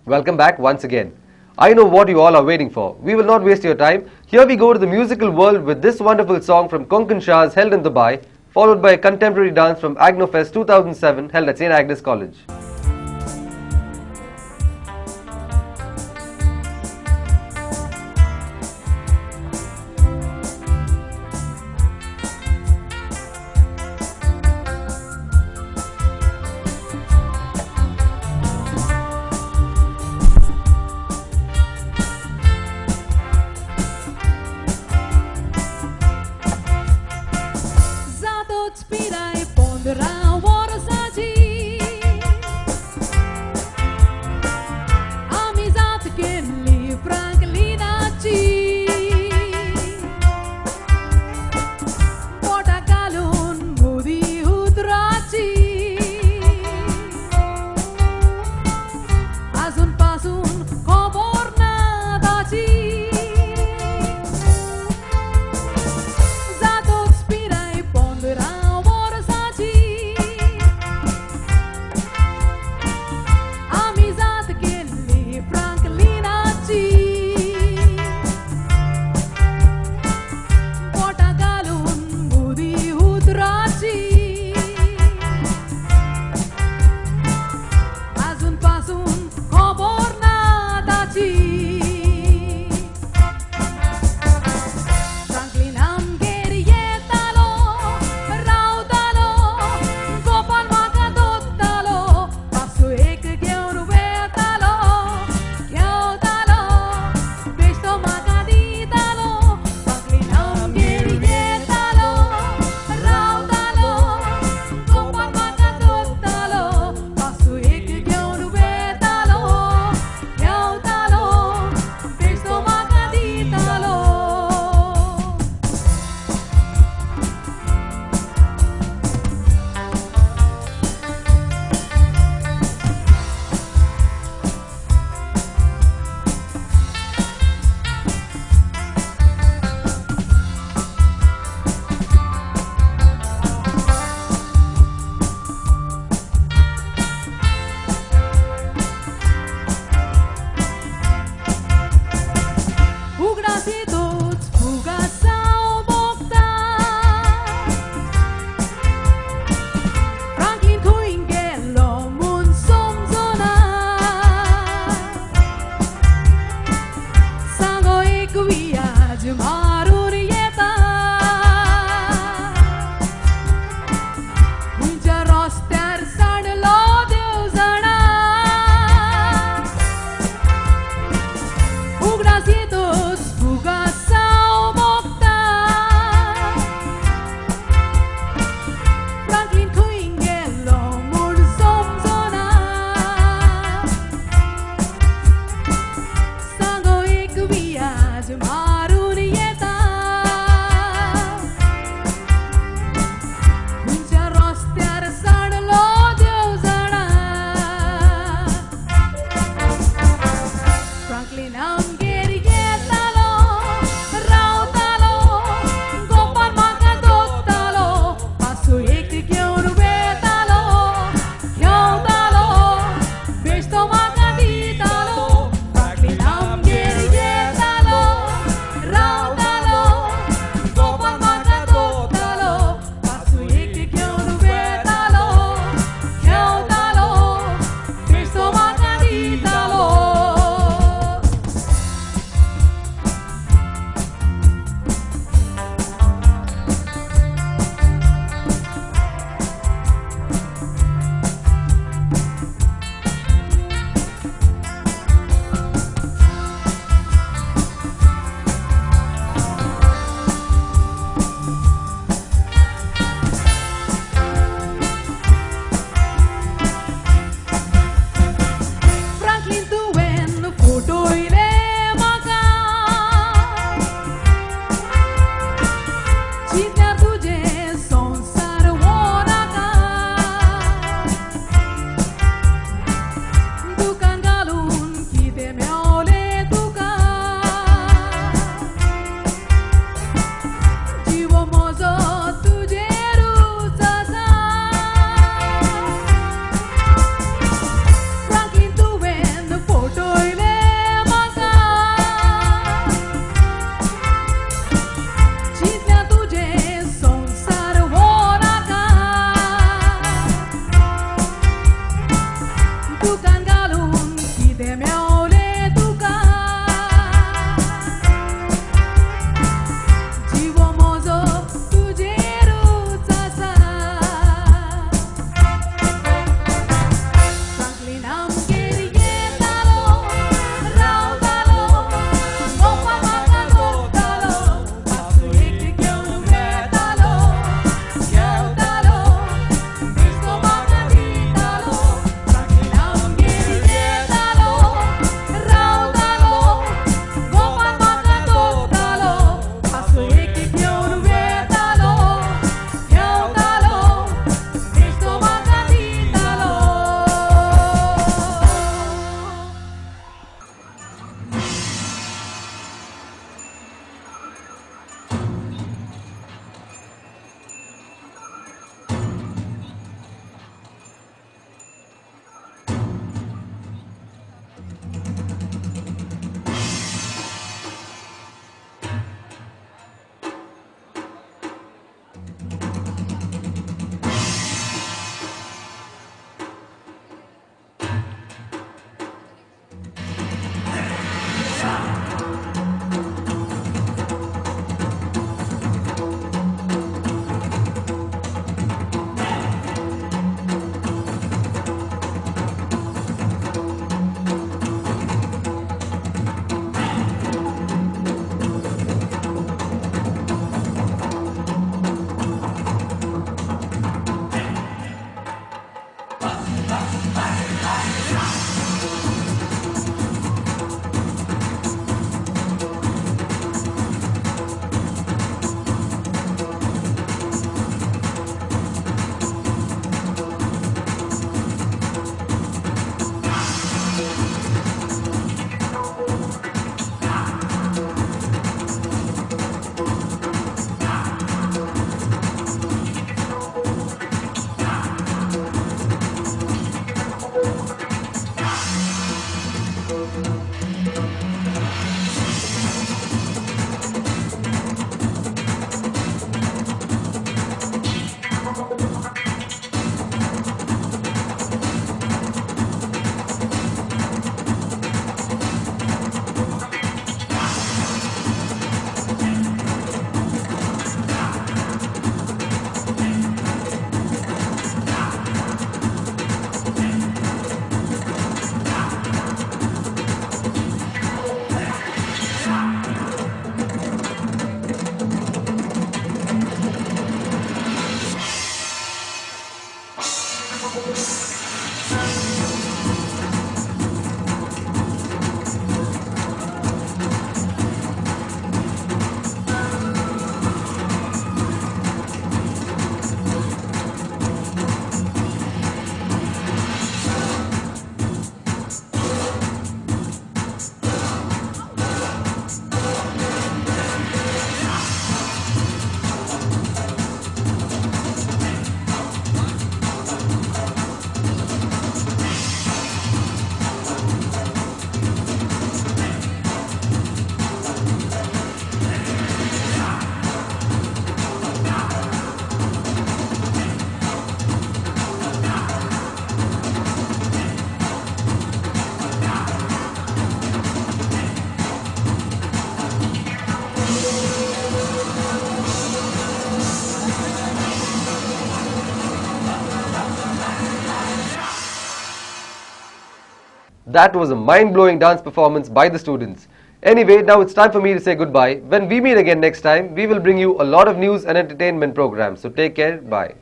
Welcome back once again. I know what you all are waiting for. We will not waste your time. Here we go to the musical world with this wonderful song from Konkan Shahs held in Dubai, followed by a contemporary dance from Agnofest 2007 held at St. Agnes College. Spirai ponderar horas allí. Amizade que livra tranquilidade. Portagalon mudi utraci. Azun pasun kobor nadaci. Zato spirai ponderar Marun yeta That was a mind-blowing dance performance by the students. Anyway, now it's time for me to say goodbye. When we meet again next time, we will bring you a lot of news and entertainment programs. So take care. Bye.